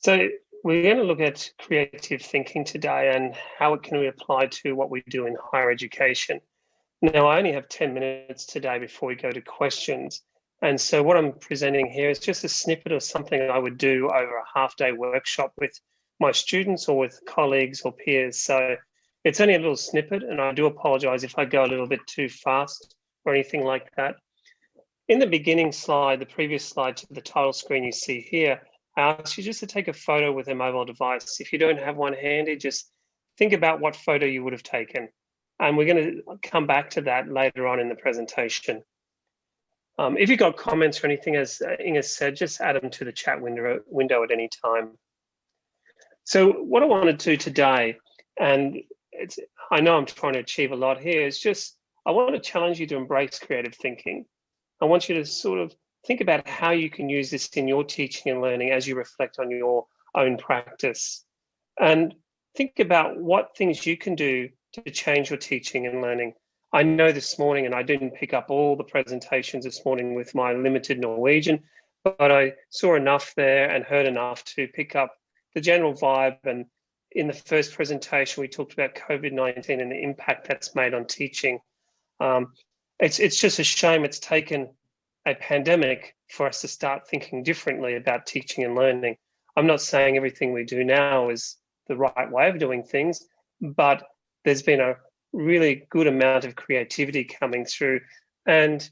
So we're going to look at creative thinking today and how it can be applied to what we do in higher education. Now, I only have 10 minutes today before we go to questions. And so what I'm presenting here is just a snippet of something I would do over a half-day workshop with my students or with colleagues or peers. So it's only a little snippet, and I do apologize if I go a little bit too fast or anything like that. In the beginning slide, the previous slide to the title screen you see here, I asked you just to take a photo with a mobile device. If you don't have one handy, just think about what photo you would have taken. And we're going to come back to that later on in the presentation. If you've got comments or anything, as Inga said, just add them to the chat window at any time. So what I want to do today, and I know I'm trying to achieve a lot here, is just I want to challenge you to embrace creative thinking. I want you to sort of think about how you can use this in your teaching and learning as you reflect on your own practice. And think about what things you can do to change your teaching and learning. I know this morning, and I didn't pick up all the presentations this morning with my limited Norwegian, but I saw enough there and heard enough to pick up the general vibe. And in the first presentation, we talked about COVID-19 and the impact that's made on teaching. It's just a shame it's taken a pandemic for us to start thinking differently about teaching and learning. I'm not saying everything we do now is the right way of doing things, but there's been a really good amount of creativity coming through. And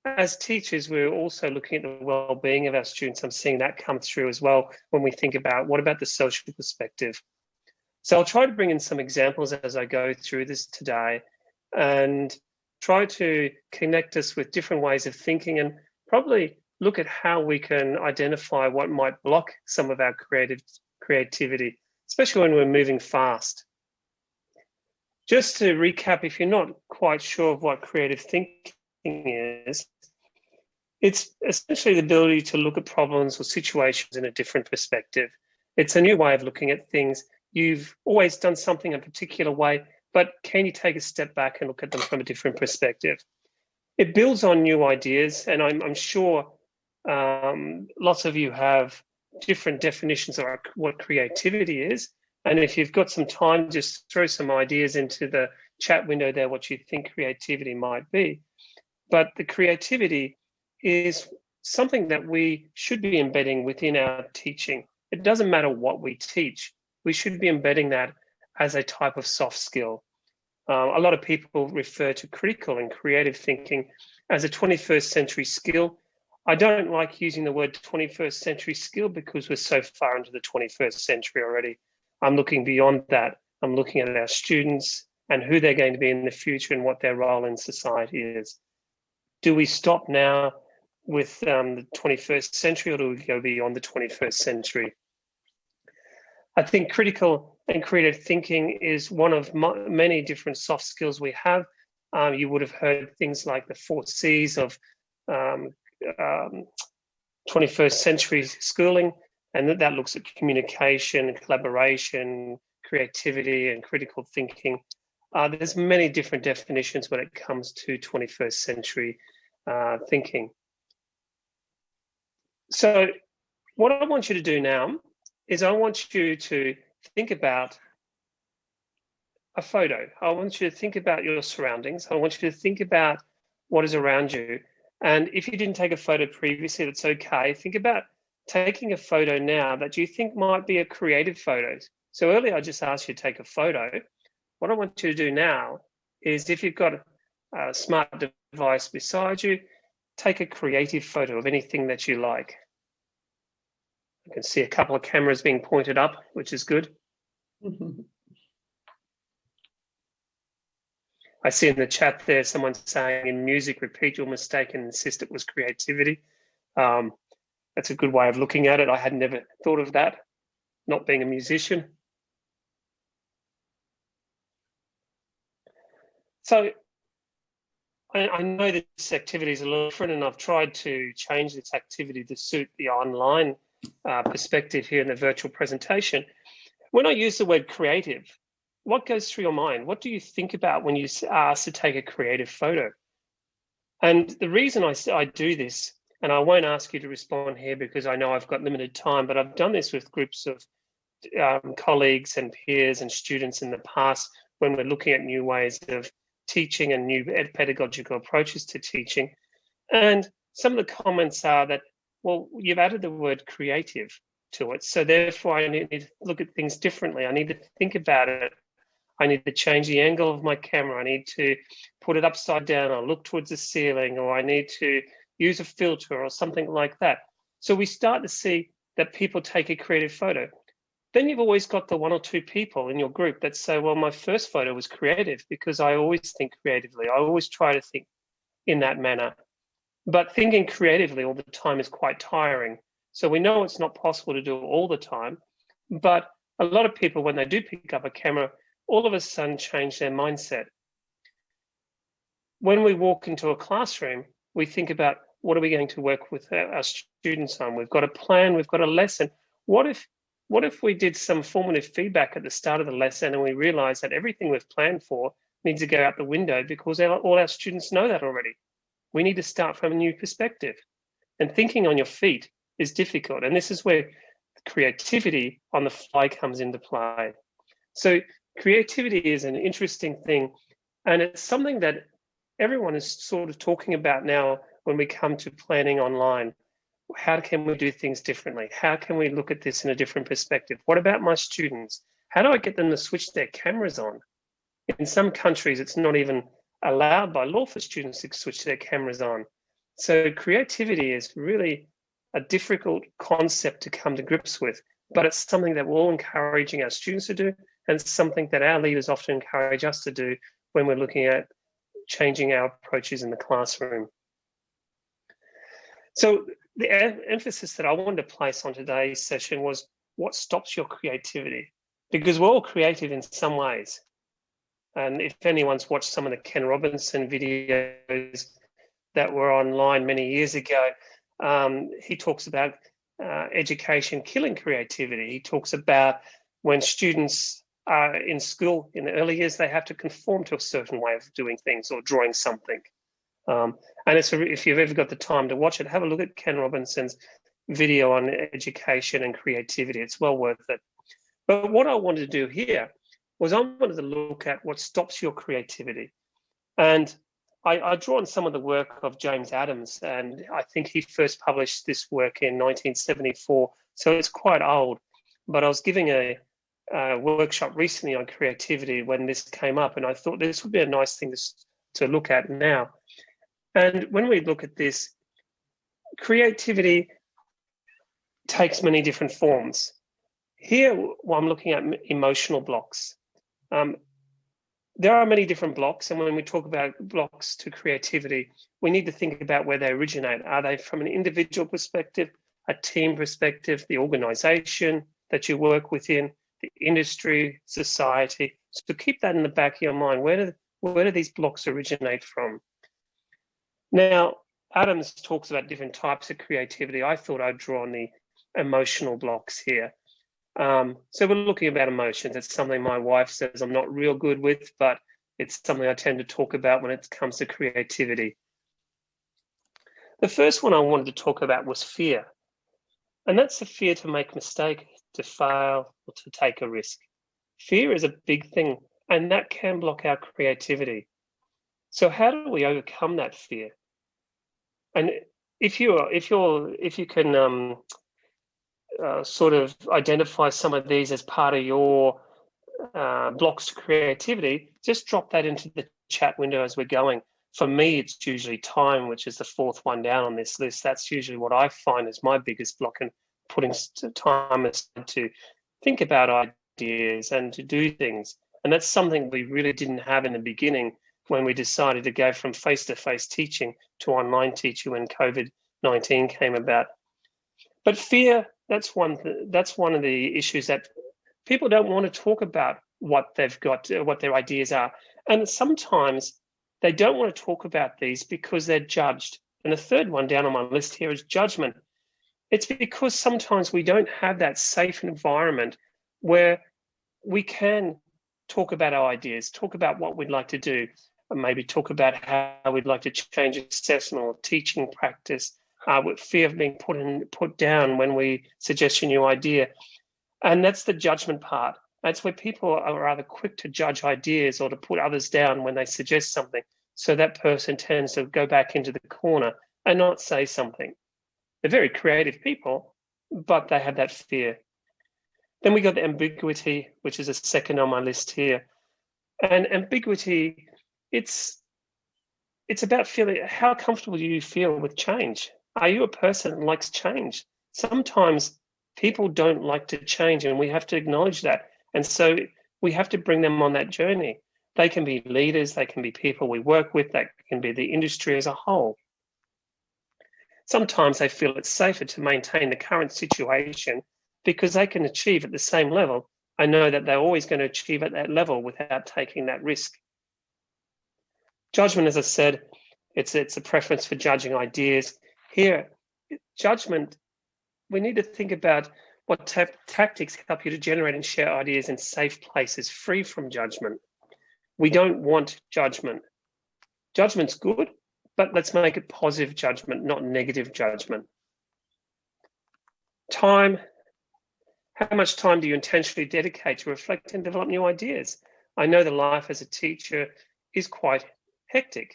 as teachers, we're also looking at the well-being of our students. I'm seeing that come through as well when we think about what about the social perspective. So I'll try to bring in some examples as I go through this today and try to connect us with different ways of thinking and probably look at how we can identify what might block some of our creativity, especially when we're moving fast. Just to recap, if you're not quite sure of what creative thinking is, it's essentially the ability to look at problems or situations in a different perspective. It's a new way of looking at things. You've always done something a particular way, but can you take a step back and look at them from a different perspective? It builds on new ideas, and I'm sure lots of you have different definitions of what creativity is. And if you've got some time, just throw some ideas into the chat window there, what you think creativity might be. But the creativity is something that we should be embedding within our teaching. It doesn't matter what we teach. We should be embedding that as a type of soft skill. A lot of people refer to critical and creative thinking as a 21st century skill. I don't like using the word 21st century skill because we're so far into the 21st century already. I'm looking beyond that. I'm looking at our students and who they're going to be in the future and what their role in society is. Do we stop now with the 21st century, or do we go beyond the 21st century? I think critical and creative thinking is one of many different soft skills we have. You would have heard things like the 4 C's of 21st century schooling, and that looks at communication, collaboration, creativity, and critical thinking. There's many different definitions when it comes to 21st century thinking. So what I want you to do now is I want you to think about a photo. I want you to think about your surroundings. I want you to think about what is around you. And if you didn't take a photo previously, that's okay. Think about taking a photo now that you think might be a creative photo. So earlier I just asked you to take a photo. What I want you to do now is, if you've got a smart device beside you, take a creative photo of anything that you like. I can see a couple of cameras being pointed up, which is good. I see in the chat there someone saying, in music, repeat your mistake and insist it was creativity. That's a good way of looking at it. I had never thought of that, not being a musician. So I know this activity is a little different, and I've tried to change this activity to suit the online perspective here in the virtual presentation. When I use the word creative, what goes through your mind? What do you think about when you are asked to take a creative photo? And the reason I do this and I won't ask you to respond here because I know I've got limited time, but I've done this with groups of colleagues and peers and students in the past when we're looking at new ways of teaching and new pedagogical approaches to teaching. And some of the comments are that, well, you've added the word creative to it, so therefore I need to look at things differently. I need to think about it. I need to change the angle of my camera. I need to put it upside down or look towards the ceiling, or I need to use a filter or something like that. So we start to see that people take a creative photo. Then you've always got the one or two people in your group that say, well, my first photo was creative because I always think creatively. I always try to think in that manner. But thinking creatively all the time is quite tiring. So we know it's not possible to do it all the time. But a lot of people, when they do pick up a camera, all of a sudden change their mindset. When we walk into a classroom, we think about what are we going to work with our students on? We've got a plan, we've got a lesson. What if we did some formative feedback at the start of the lesson and we realize that everything we've planned for needs to go out the window because all our students know that already? We need to start from a new perspective. And thinking on your feet is difficult. And this is where creativity on the fly comes into play. So creativity is an interesting thing. And it's something that everyone is sort of talking about now when we come to planning online. How can we do things differently? How can we look at this in a different perspective? What about my students? How do I get them to switch their cameras on? In some countries, it's not even allowed by law for students to switch their cameras on. So creativity is really a difficult concept to come to grips with, but it's something that we're all encouraging our students to do, and something that our leaders often encourage us to do when we're looking at changing our approaches in the classroom. So the emphasis that I wanted to place on today's session was what stops your creativity, because we're all creative in some ways. And if anyone's watched some of the Ken Robinson videos that were online many years ago, he talks about education killing creativity. He talks about when students are in school in the early years, they have to conform to a certain way of doing things or drawing something. And if you've ever got the time to watch it, have a look at Ken Robinson's video on education and creativity. It's well worth it. But what I wanted to do here was I wanted to look at what stops your creativity. And I draw on some of the work of James Adams, and I think he first published this work in 1974, so it's quite old. But I was giving a workshop recently on creativity when this came up, and I thought this would be a nice thing to look at now. And when we look at this, creativity takes many different forms. Here, I'm looking at emotional blocks. There are many different blocks, and when we talk about blocks to creativity, we need to think about where they originate. Are they from an individual perspective, a team perspective, the organization that you work within, the industry, society? So keep that in the back of your mind. Where do these blocks originate from? Now, Adams talks about different types of creativity. I thought I'd draw on the emotional blocks here. So we're looking about emotions. It's something my wife says I'm not real good with, but it's something I tend to talk about when it comes to creativity. The first one I wanted to talk about was fear. And that's the fear to make a mistake, to fail, or to take a risk. Fear is a big thing, and that can block our creativity. So how do we overcome that fear? And if you can sort of identify some of these as part of your blocks to creativity, just drop that into the chat window as we're going. For me, it's usually time, which is the fourth one down on this list. That's usually what I find is my biggest block in putting time aside to think about ideas and to do things. And that's something we really didn't have in the beginning when we decided to go from face-to-face teaching to online teaching when COVID-19 came about. But fear, that's one of the issues that people don't want to talk about what they've got, what their ideas are. And sometimes they don't want to talk about these because they're judged. And the third one down on my list here is judgment. It's because sometimes we don't have that safe environment where we can talk about our ideas, talk about what we'd like to do, and maybe talk about how we'd like to change assessment or teaching practice, with fear of being put down when we suggest a new idea. And that's the judgment part. That's where people are rather quick to judge ideas or to put others down when they suggest something. So that person tends to go back into the corner and not say something. They're very creative people, but they have that fear. Then we got the ambiguity, which is a second on my list here. And ambiguity, it's about feeling, how comfortable do you feel with change? Are you a person that likes change? Sometimes people don't like to change, and we have to acknowledge that. And so we have to bring them on that journey. They can be leaders, they can be people we work with, that can be the industry as a whole. Sometimes they feel it's safer to maintain the current situation because they can achieve at the same level. I know that they're always going to achieve at that level without taking that risk. Judgment, as I said, it's a preference for judging ideas. Here, judgment, we need to think about what tactics help you to generate and share ideas in safe places, free from judgment. We don't want judgment. Judgment's good, but let's make it positive judgment, not negative judgment. Time. How much time do you intentionally dedicate to reflect and develop new ideas? I know that life as a teacher is quite hectic.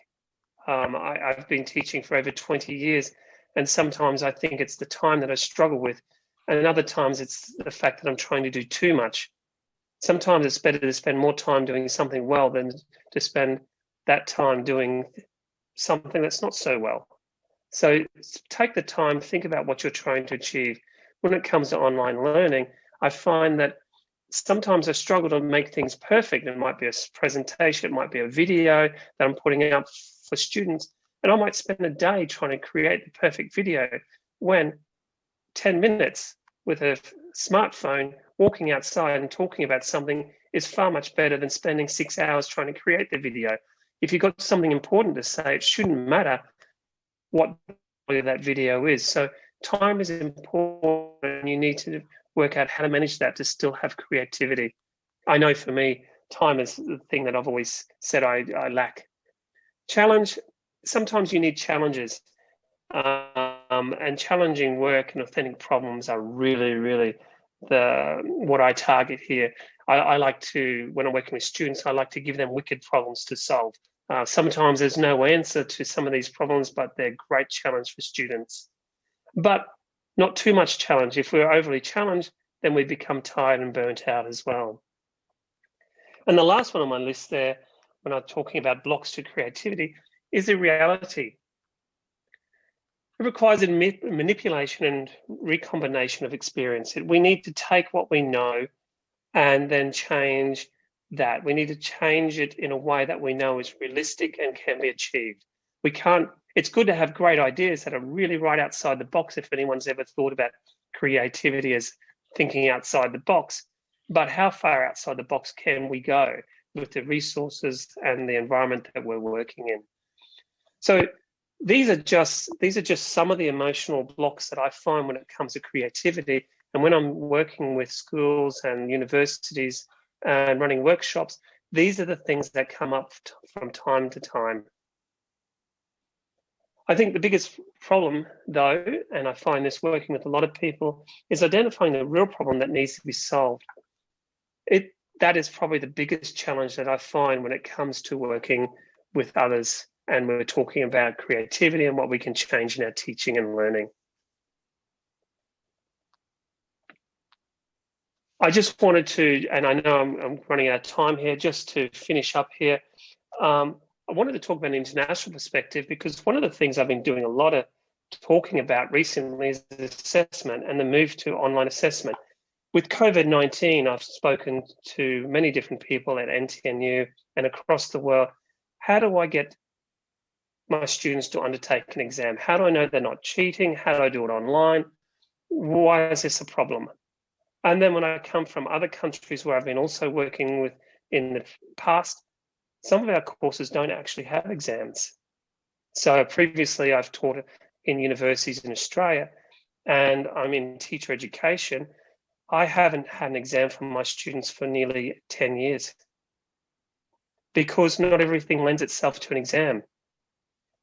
I've been teaching for over 20 years, and sometimes I think it's the time that I struggle with, and other times it's the fact that I'm trying to do too much. Sometimes it's better to spend more time doing something well than to spend that time doing something that's not so well. So take the time, think about what you're trying to achieve. When it comes to online learning, I find that sometimes I struggle to make things perfect. It might be a presentation, it might be a video that I'm putting up for students, and I might spend a day trying to create the perfect video when 10 minutes with a smartphone, walking outside and talking about something is far much better than spending 6 hours trying to create the video. If you've got something important to say, it shouldn't matter what that video is. So time is important, and you need to work out how to manage that to still have creativity. I know for me, time is the thing that I've always said I lack. Challenge, sometimes you need challenges. And challenging work and authentic problems are really what I target here. I like to, when I'm working with students, I like to give them wicked problems to solve. Sometimes there's no answer to some of these problems, but they're great challenge for students. But not too much challenge. If we're overly challenged, then we become tired and burnt out as well. And the last one on my list there, when I'm talking about blocks to creativity, is the reality. It requires a manipulation and recombination of experience. We need to take what we know and then change that. We need to change it in a way that we know is realistic and can be achieved. We can't, it's good to have great ideas that are really right outside the box if anyone's ever thought about creativity as thinking outside the box. But how far outside the box can we go with the resources and the environment that we're working in? So these are just some of the emotional blocks that I find when it comes to creativity. And when I'm working with schools and universities and running workshops, these are the things that come up from time to time. I think the biggest problem, though, and I find this working with a lot of people, is identifying the real problem that needs to be solved. That is probably the biggest challenge that I find when it comes to working with others, and we're talking about creativity and what we can change in our teaching and learning. I just wanted to, and I know I'm running out of time here, just to finish up here. I wanted to talk about an international perspective, because one of the things I've been doing a lot of talking about recently is assessment and the move to online assessment. With COVID-19, I've spoken to many different people at NTNU and across the world. How do I get my students to undertake an exam? How do I know they're not cheating? How do I do it online? Why is this a problem? And then when I come from other countries where I've been also working with in the past, some of our courses don't actually have exams. So previously I've taught in universities in Australia, and I'm in teacher education. I haven't had an exam for my students for nearly 10 years, because not everything lends itself to an exam.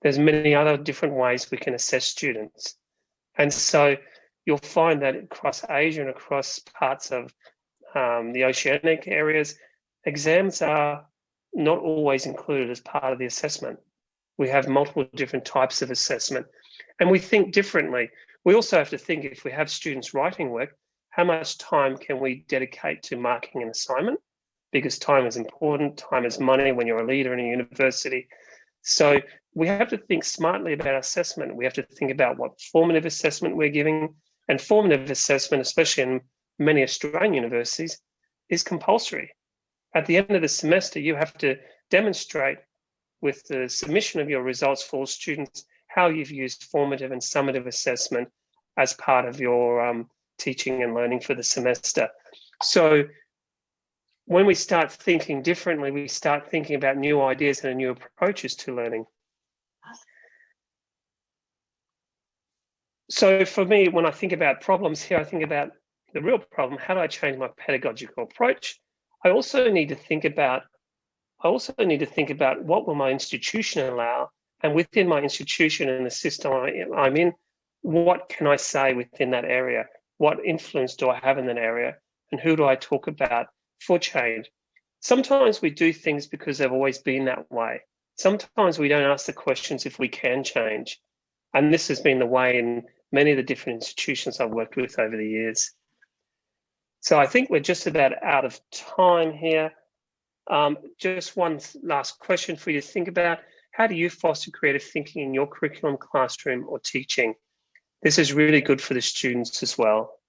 There's many other different ways we can assess students. And so you'll find that across Asia and across parts of the oceanic areas, exams are not always included as part of the assessment. We have multiple different types of assessment, and we think differently. We also have to think, if we have students writing work, how much time can we dedicate to marking an assignment? Because time is important, time is money when you're a leader in a university. So we have to think smartly about assessment. We have to think about what formative assessment we're giving, and formative assessment, especially in many Australian universities, is compulsory. At the end of the semester, you have to demonstrate with the submission of your results for all students how you've used formative and summative assessment as part of your teaching and learning for the semester. So when we start thinking differently, we start thinking about new ideas and new approaches to learning. So for me, when I think about problems here, I think about the real problem. How do I change my pedagogical approach? I also need to think about what will my institution allow, and within my institution and the system I'm in, what can I say within that area? What influence do I have in that area? And who do I talk about for change? Sometimes we do things because they've always been that way. Sometimes we don't ask the questions if we can change. And this has been the way in many of the different institutions I've worked with over the years. So I think we're just about out of time here. Just one last question for you to think about. How do you foster creative thinking in your curriculum, classroom, or teaching? This is really good for the students as well.